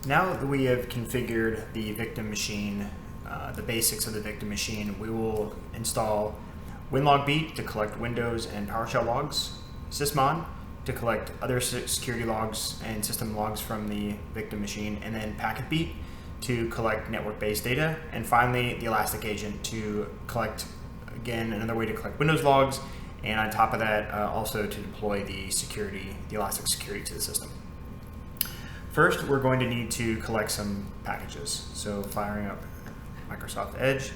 Now that we have configured the victim machine, the basics of the victim machine, we will install Winlogbeat to collect Windows and PowerShell logs, Sysmon to collect other security logs and system logs from the victim machine, and then Packetbeat to collect network-based data, and finally the Elastic Agent to collect, again, another way to collect Windows logs, and on top of that, also to deploy the Elastic security to the system. First, we're going to need to collect some packages. So firing up Microsoft Edge,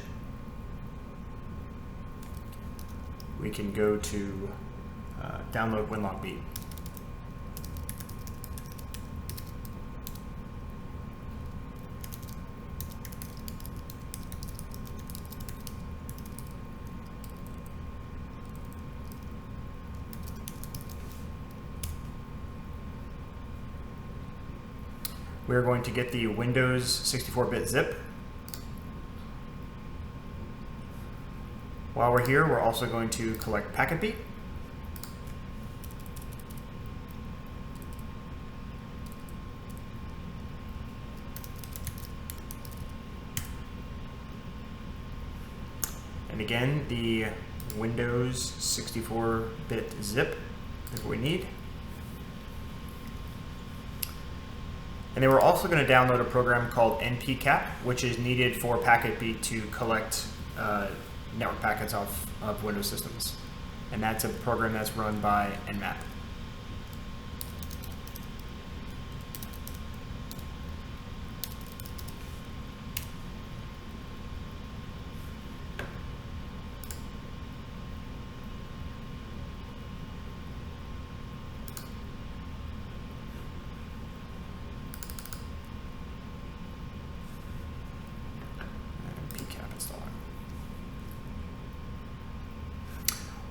we can go to download Winlogbeat. We're going to get the Windows 64-bit zip. While we're here, we're also going to collect Packetbeat. And again, the Windows 64-bit zip is what we need. And then we're also going to download a program called npcap, which is needed for Packetbeat to collect network packets of Windows systems. And that's a program that's run by nmap.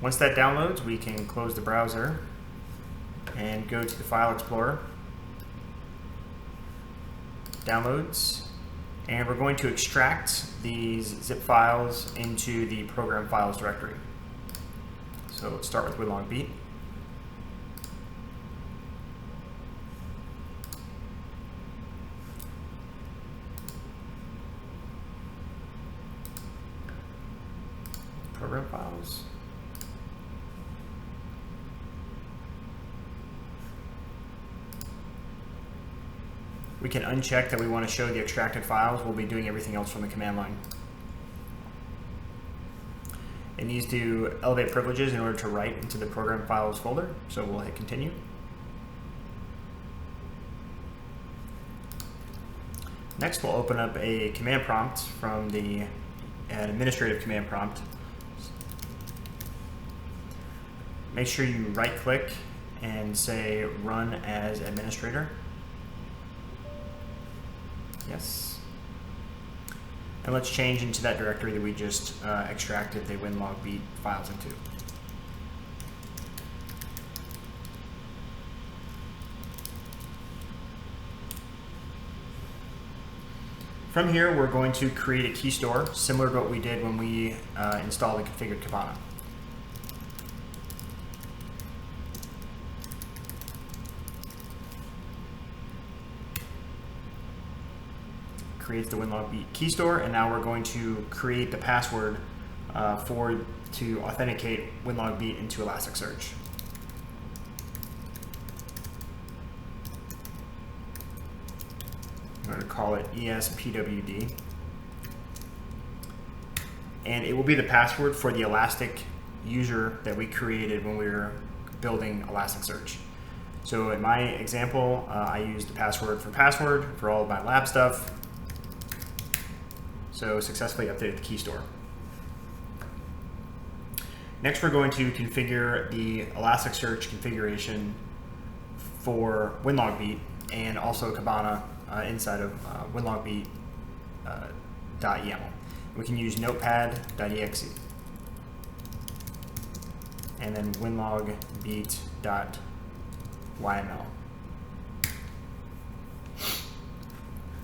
Once that downloads, we can close the browser and go to the File Explorer, Downloads, and we're going to extract these zip files into the Program Files directory. So let's start with Winlogbeat. Program Files. We can uncheck that we want to show the extracted files. We'll be doing everything else from the command line. It needs to elevate privileges in order to write into the program files folder, so we'll hit continue. Next, we'll open up a command prompt from an administrative command prompt. Make sure you right-click and say Run as Administrator. Yes. And let's change into that directory that we just extracted the Winlogbeat files into. From here, we're going to create a key store, similar to what we did when we installed and configured Kibana. Creates the Winlogbeat key store, and now we're going to create the password to authenticate Winlogbeat into Elasticsearch. I'm going to call it ESPWD, and it will be the password for the Elastic user that we created when we were building Elasticsearch. So in my example, I used the password for all of my lab stuff. So successfully updated the key store. Next, we're going to configure the Elasticsearch configuration for Winlogbeat and also Kibana inside of Winlogbeat .yaml. We can use notepad.exe and then winlogbeat.yml.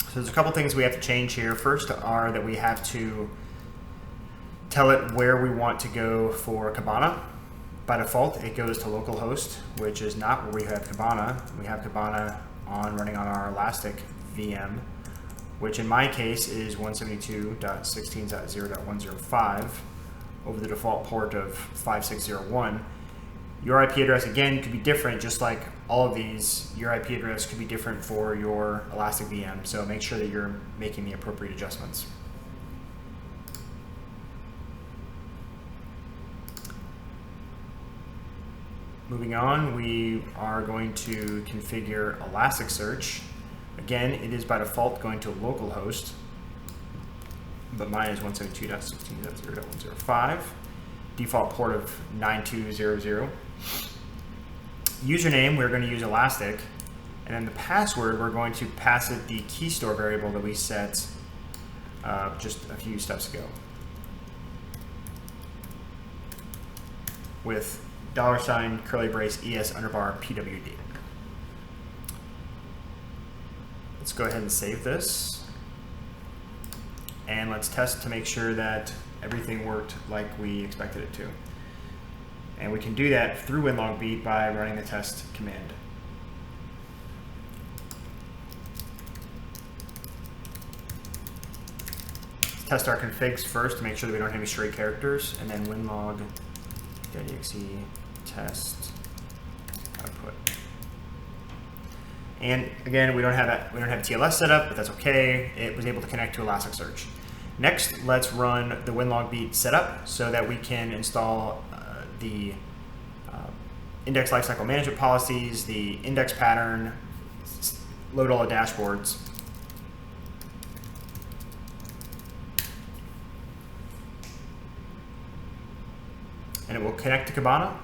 So there's a couple things we have to change here. First are that we have to tell it where we want to go for Kibana. By default, it goes to localhost, which is not where we have Kibana. We have Kibana running on our Elastic VM, which in my case is 172.16.0.105 over the default port of 5601. Your IP address, again, could be different, just like all of these. Your IP address could be different for your Elastic VM, so make sure that you're making the appropriate adjustments. Moving on, we are going to configure Elasticsearch. Again, it is by default going to localhost, but mine is 172.16.0.105, default port of 9200. Username, we're going to use Elastic, and then the password, we're going to pass it the key store variable that we set just a few steps ago with $ curly brace ES underbar PWD. Let's go ahead and save this. And let's test to make sure that everything worked like we expected it to. And we can do that through Winlogbeat by running the test command. Let's test our configs first to make sure that we don't have any stray characters, and then winlog.exe test output. And again, we don't have TLS set up, but that's okay. It was able to connect to Elasticsearch. Next, let's run the Winlogbeat setup so that we can install the index lifecycle management policies, the index pattern, load all the dashboards. And it will connect to Kibana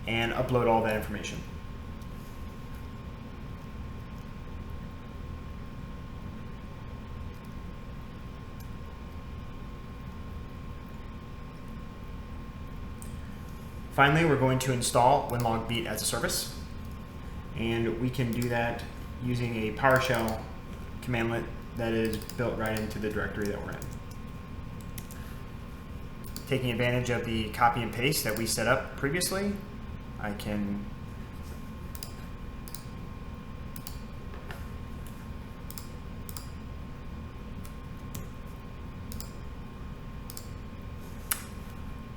and upload all that information. Finally, we're going to install Winlogbeat as a service, and we can do that using a PowerShell commandlet that is built right into the directory that we're in. Taking advantage of the copy and paste that we set up previously, I can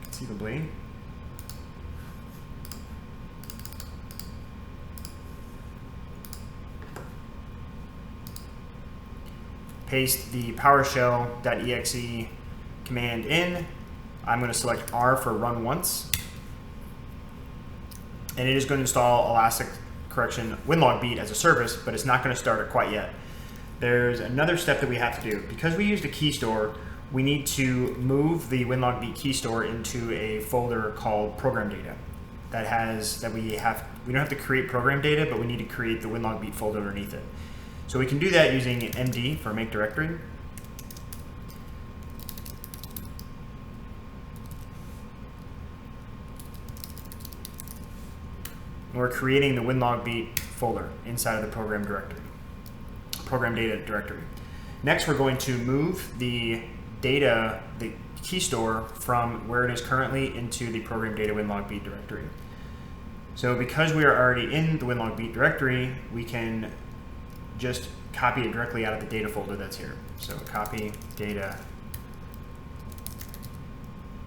conceivably paste the PowerShell.exe command in. I'm going to select R for run once, and it is going to install Winlogbeat as a service, but it's not going to start it quite yet. There's another step that we have to do. Because we used a key store, we need to move the Winlogbeat key store into a folder called program data. We don't have to create program data, but we need to create the Winlogbeat folder underneath it. So we can do that using md for make directory. We're creating the Winlogbeat folder inside of the program data directory. Next, we're going to move the key store from where it is currently into the program data Winlogbeat directory. So because we are already in the Winlogbeat directory, we can just copy it directly out of the data folder that's here. So copy data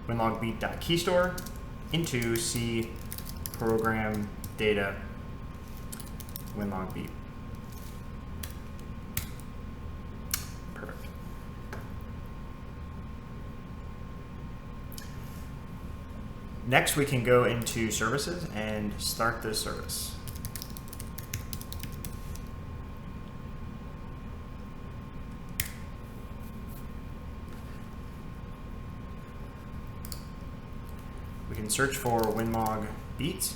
winlogbeat.keystore into C program data Winlogbeat. Perfect. Next, we can go into services and start this service. We can search for Winlogbeat,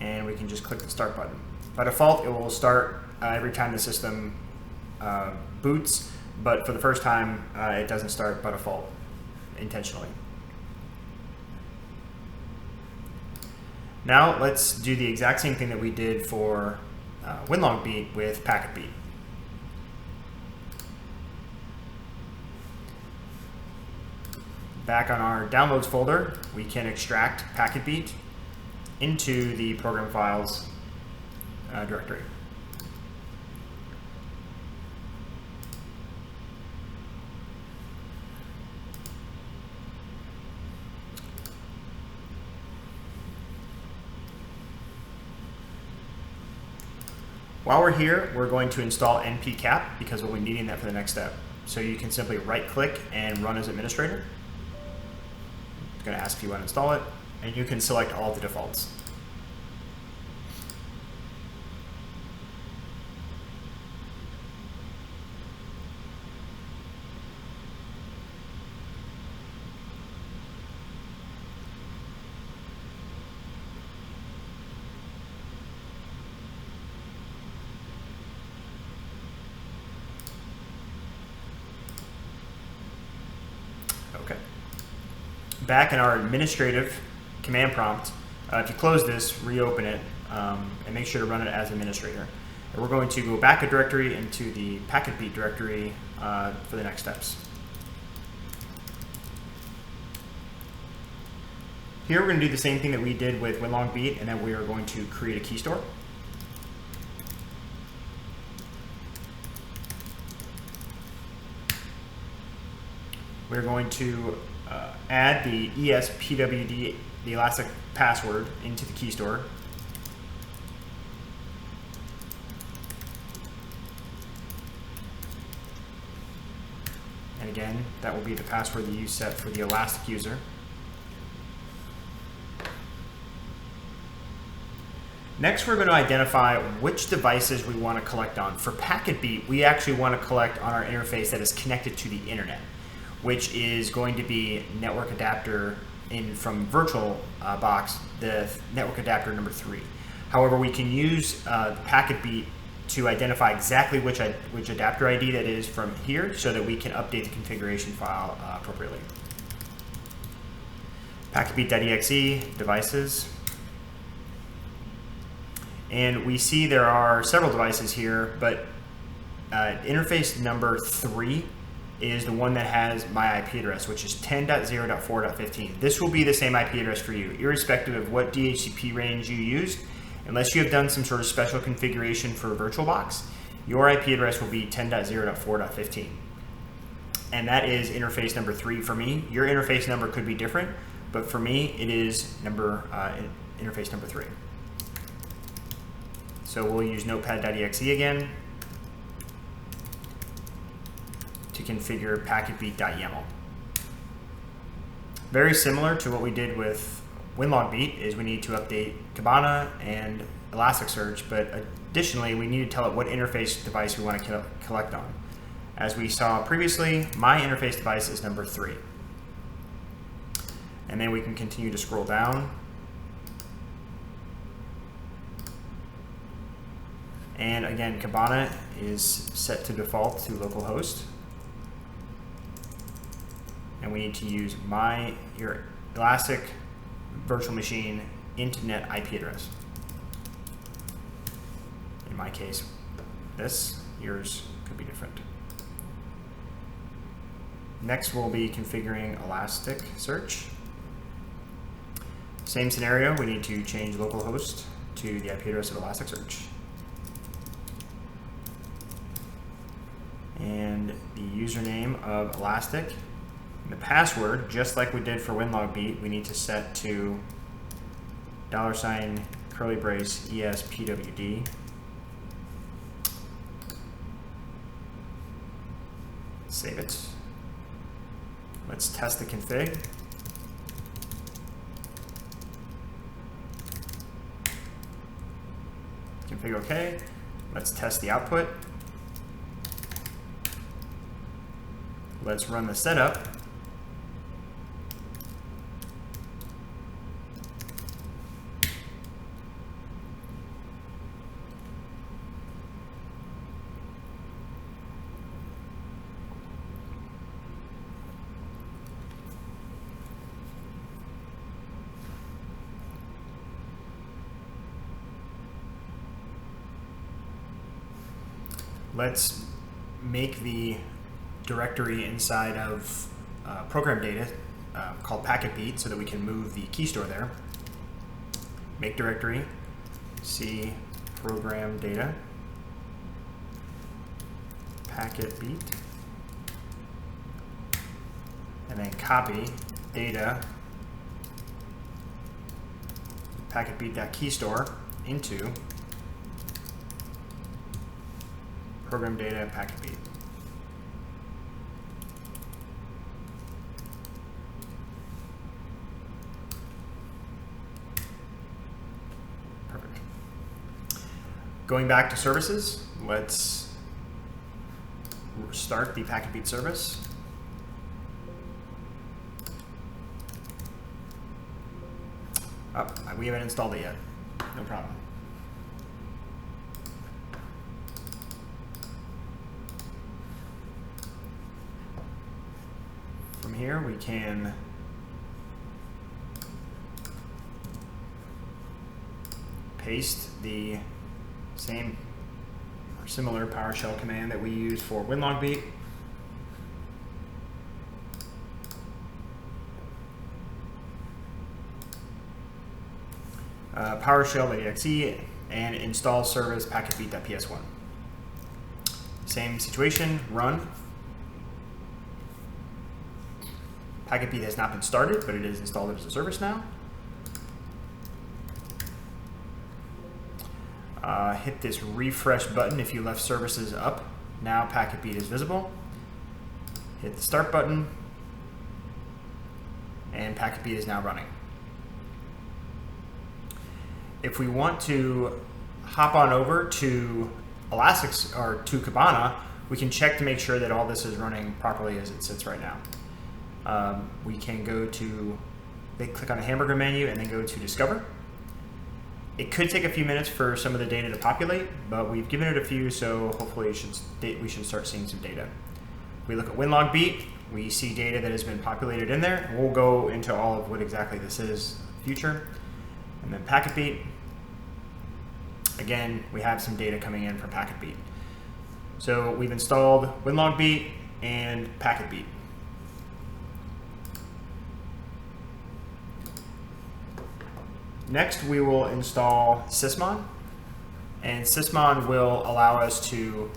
and we can just click the start button. By default, it will start every time the system boots, but for the first time, it doesn't start by default intentionally. Now let's do the exact same thing that we did for Winlogbeat with Packetbeat. Back on our downloads folder, we can extract Packetbeat into the program files directory. While we're here, we're going to install npcap because we'll be needing that for the next step. So you can simply right click and run as administrator. It's going to ask if you want to install it, and you can select all the defaults. Okay. Back in our administrative command prompt, if you close this, reopen it, and make sure to run it as administrator. And we're going to go back a directory into the Packetbeat directory for the next steps. Here we're going to do the same thing that we did with Winlogbeat, and then we are going to create a key store. We're going to add the ESPWD, the elastic password, into the key store. And again, that will be the password that you set for the elastic user. Next, we're going to identify which devices we want to collect on. For Packetbeat, we actually want to collect on our interface that is connected to the internet, which is going to be network adapter from VirtualBox, the network adapter number 3. However, we can use Packetbeat to identify exactly which adapter ID that is from here so that we can update the configuration file appropriately. Packetbeat.exe, devices. And we see there are several devices here, but interface number 3 is the one that has my IP address, which is 10.0.4.15. This will be the same IP address for you, irrespective of what DHCP range you used. Unless you have done some sort of special configuration for VirtualBox, your IP address will be 10.0.4.15. And that is interface number 3 for me. Your interface number could be different, but for me, it is interface number 3. So we'll use notepad.exe again to configure packetbeat.yaml. Very similar to what we did with Winlogbeat is we need to update Kibana and Elasticsearch, but additionally we need to tell it what interface device we want to collect on. As we saw previously, my interface device is number 3. And then we can continue to scroll down. And again, Kibana is set to default to localhost. And we need to use your Elastic virtual machine internet IP address. In my case, yours could be different. Next, we'll be configuring Elasticsearch. Same scenario, we need to change localhost to the IP address of Elasticsearch. And the username of Elastic. And the password, just like we did for Winlogbeat, we need to set to $curly brace ESPWD. Save it. Let's test the config. Config OK. Let's test the output. Let's run the setup. Let's make the directory inside of program data called Packetbeat so that we can move the key store there. Make directory, C program data, Packetbeat, and then copy data Packetbeat.keystore into program data, Packetbeat. Perfect. Going back to services, let's start the Packetbeat service. Oh, we haven't installed it yet. No problem. From here, we can paste the same or similar PowerShell command that we use for Winlogbeat. PowerShell.exe and install service packetbeat.ps1. Same situation, run. Packetbeat has not been started, but it is installed as a service now. Hit this refresh button if you left services up. Now Packetbeat is visible. Hit the start button, and Packetbeat is now running. If we want to hop on over to Elastic or to Kibana, we can check to make sure that all this is running properly as it sits right now. We can go to, click on the hamburger menu and then go to Discover. It could take a few minutes for some of the data to populate, but we've given it a few, so hopefully we should start seeing some data. If we look at Winlogbeat, we see data that has been populated in there. We'll go into all of what exactly this is in the future. And then Packetbeat. Again, we have some data coming in from Packetbeat. So we've installed Winlogbeat and Packetbeat. Next, we will install Sysmon, and Sysmon will allow us to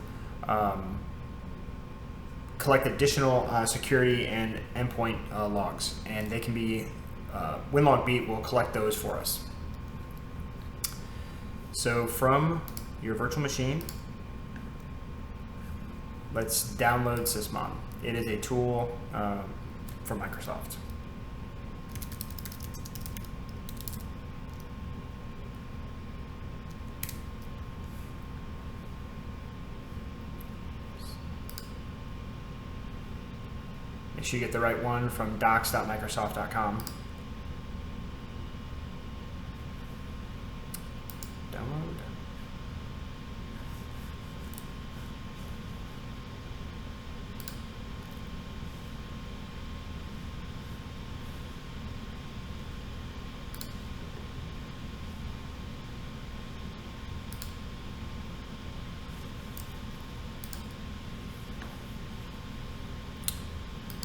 collect additional security and endpoint logs, and they can be, Winlogbeat will collect those for us. So from your virtual machine, let's download Sysmon. It is a tool from Microsoft. Make sure you get the right one from docs.microsoft.com. Download.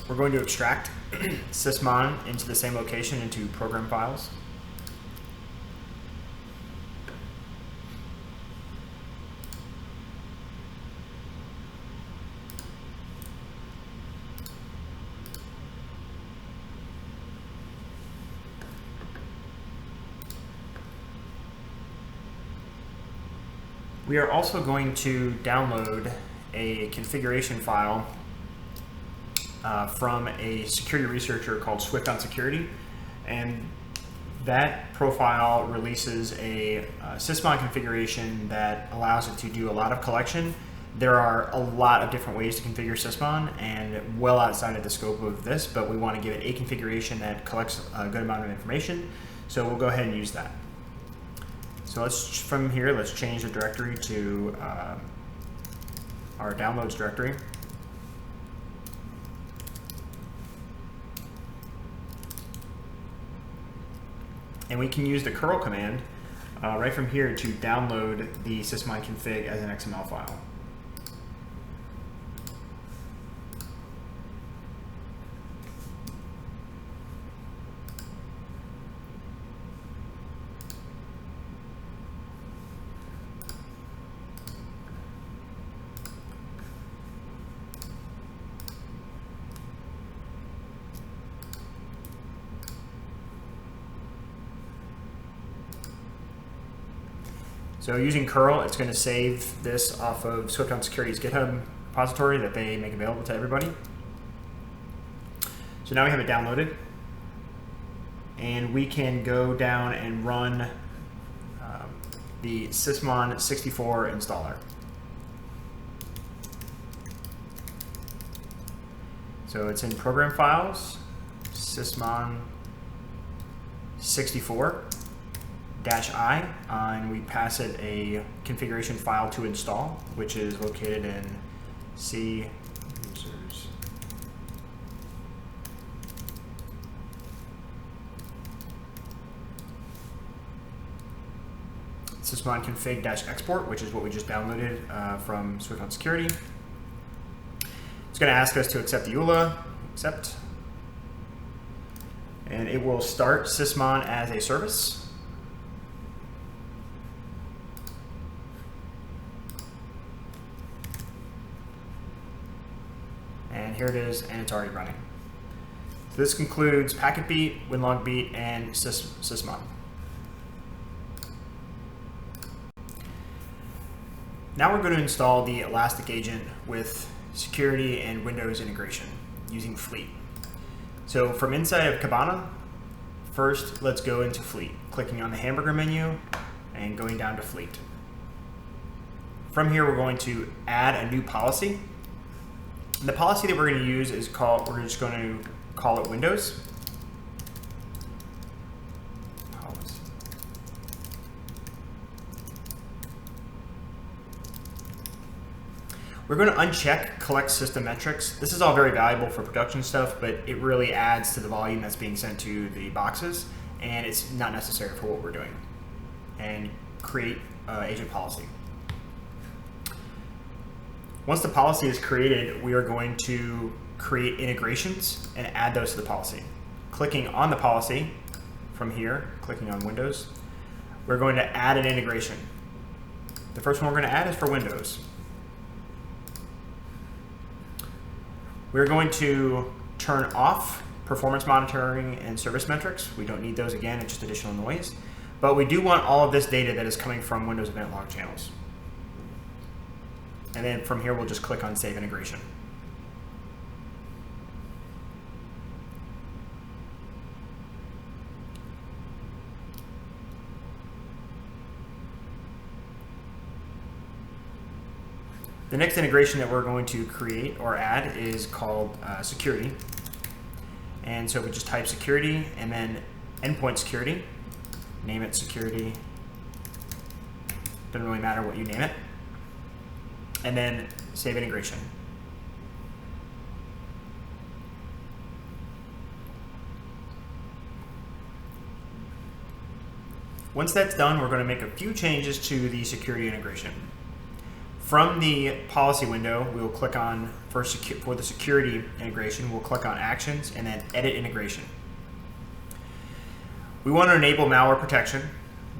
We're going to extract Sysmon into the same location into program files. We are also going to download a configuration file from a security researcher called Swift on Security, and that profile releases a Sysmon configuration that allows it to do a lot of collection. There are a lot of different ways to configure Sysmon, and well outside of the scope of this, but we want to give it a configuration that collects a good amount of information, so we'll go ahead and use that. So from here, let's change the directory to our downloads directory. And we can use the curl command right from here to download the Sysmon config as an XML file. So So using curl, it's going to save this off of Swift on Security's GitHub repository that they make available to everybody. So now we have it downloaded, and we can go down and run the Sysmon 64 installer. So it's in Program Files, Sysmon 64-I, and we pass it a configuration file to install, which is located in C users. Sysmon config-export, which is what we just downloaded from Swift on Security. It's going to ask us to accept the EULA, accept, and it will start Sysmon as a service. And here it is, and it's already running. So this concludes Packetbeat, Winlogbeat, and Sysmon. Now we're going to install the Elastic Agent with security and Windows integration using Fleet. So from inside of Kibana, first let's go into Fleet, clicking on the hamburger menu and going down to Fleet. From here we're going to add a new policy. And the policy that we're going to use is we're just going to call it Windows. We're going to uncheck collect system metrics. This is all very valuable for production stuff, but it really adds to the volume that's being sent to the boxes, and it's not necessary for what we're doing. And create agent policy. Once the policy is created, we are going to create integrations and add those to the policy. Clicking on the policy from here, clicking on Windows, we're going to add an integration. The first one we're going to add is for Windows. We're going to turn off performance monitoring and service metrics. We don't need those again, it's just additional noise. But we do want all of this data that is coming from Windows event log channels. And then from here, we'll just click on Save Integration. The next integration that we're going to create or add is called security. And so we just type security and then endpoint security, name it security, doesn't really matter what you name it, and then save integration. Once that's done, we're going to make a few changes to the security integration. From the policy window, we will click on, for the security integration, we'll click on Actions and then Edit Integration. We want to enable malware protection,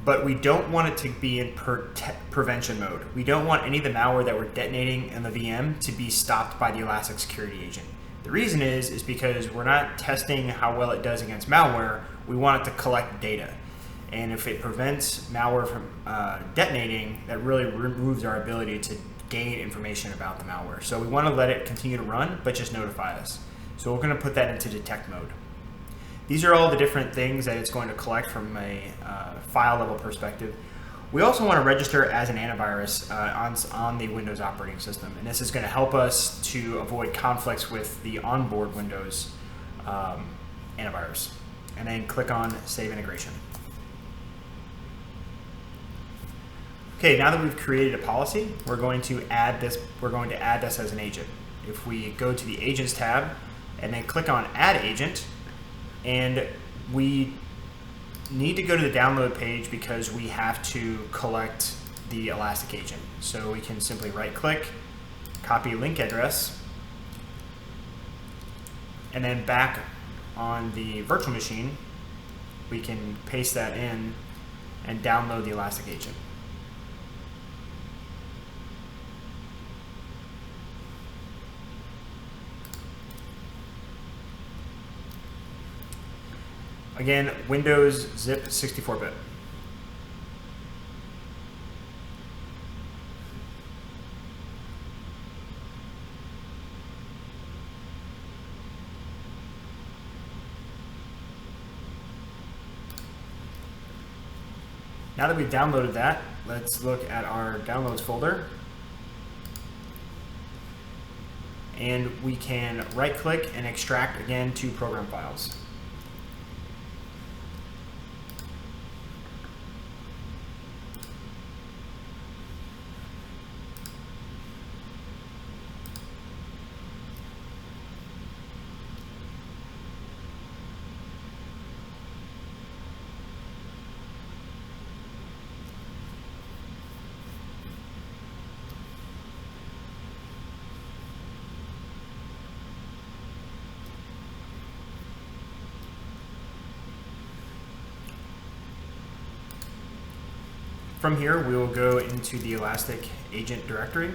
but we don't want it to be in prevention mode. We don't want any of the malware that we're detonating in the VM to be stopped by the Elastic Security Agent. The reason is because we're not testing how well it does against malware. We want it to collect data. And if it prevents malware from detonating, that really removes our ability to gain information about the malware. So we want to let it continue to run, but just notify us. So we're going to put that into detect mode. These are all the different things that it's going to collect from a file level perspective. We also want to register as an antivirus on the Windows operating system. And this is going to help us to avoid conflicts with the onboard Windows antivirus. And then click on Save Integration. Okay, now that we've created a policy, we're going to add this as an agent. If we go to the Agents tab and then click on Add Agent, and we need to go to the download page because we have to collect the Elastic Agent. So we can simply right-click, copy link address, and then back on the virtual machine, we can paste that in and download the Elastic Agent. Again, Windows zip 64-bit. Now that we've downloaded that, let's look at our downloads folder. And we can right click and extract again to program files. From here, we will go into the Elastic agent directory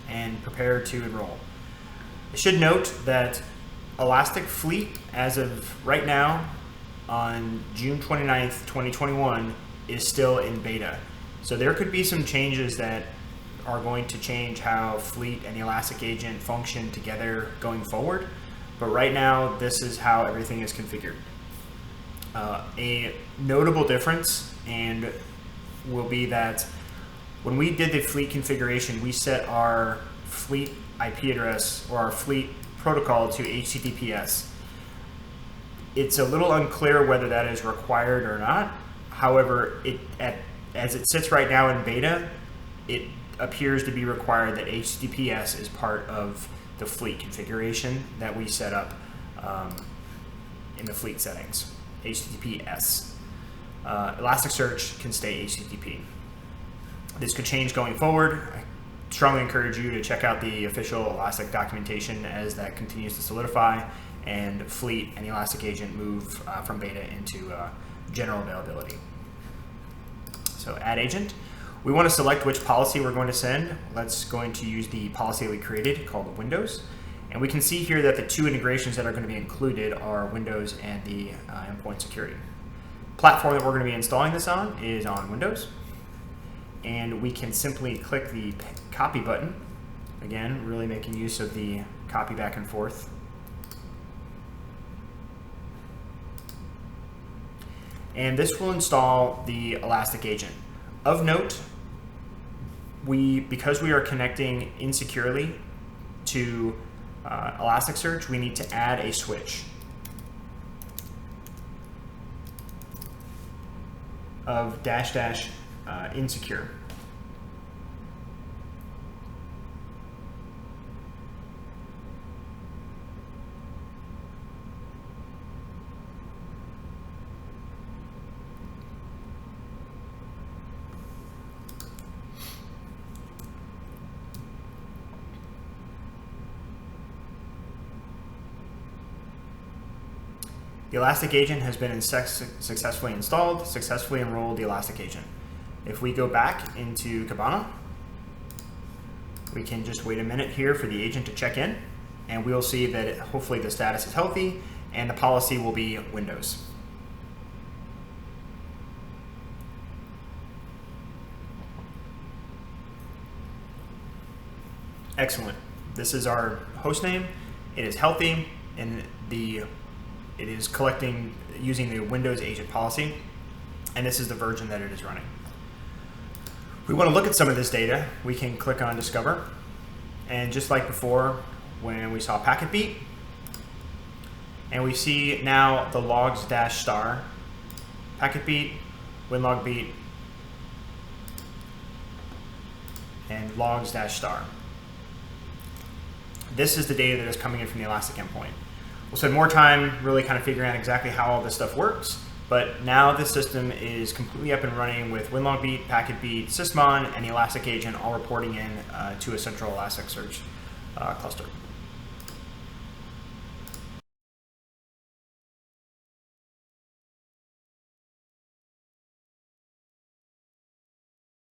and prepare to enroll. I should note that Elastic Fleet, as of right now, on June 29th, 2021, is still in beta. So there could be some changes that are going to change how Fleet and the Elastic agent function together going forward. But right now, this is how everything is configured. A notable difference and will be that when we did the Fleet configuration, we set our Fleet IP address or our Fleet protocol to HTTPS. It's a little unclear whether that is required or not. However, as it sits right now in beta, it appears to be required that HTTPS is part of the Fleet configuration that we set up in the Fleet settings. HTTPS. Elasticsearch can stay HTTP. This could change going forward. I strongly encourage you to check out the official Elastic documentation as that continues to solidify and Fleet and the Elastic agent move from beta into general availability. So add agent. We want to select which policy we're going to send. That's going to use the policy we created called Windows. And we can see here that the two integrations that are going to be included are Windows and the endpoint security. Platform that we're going to be installing this on is on Windows. And we can simply click the copy button. Again, really making use of the copy back and forth. And this will install the Elastic agent. Of note, because we are connecting insecurely to Elasticsearch, we need to add a switch of -- insecure. The Elastic agent has been successfully installed, successfully enrolled the Elastic agent. If we go back into Kibana, we can just wait a minute here for the agent to check in, and we'll see that hopefully the status is healthy and the policy will be Windows. Excellent. This is our host name. It is healthy, and it is collecting using the Windows agent policy, and this is the version that it is running. We want to look at some of this data. We can click on Discover, and just like before when we saw Packetbeat, and we see now the logs -- Packetbeat, Winlogbeat, and logs -- This is the data that is coming in from the Elastic endpoint. We'll spend more time really kind of figuring out exactly how all this stuff works, but now the system is completely up and running with Winlogbeat, Packetbeat, Sysmon, and the Elastic agent all reporting in to a central Elasticsearch cluster.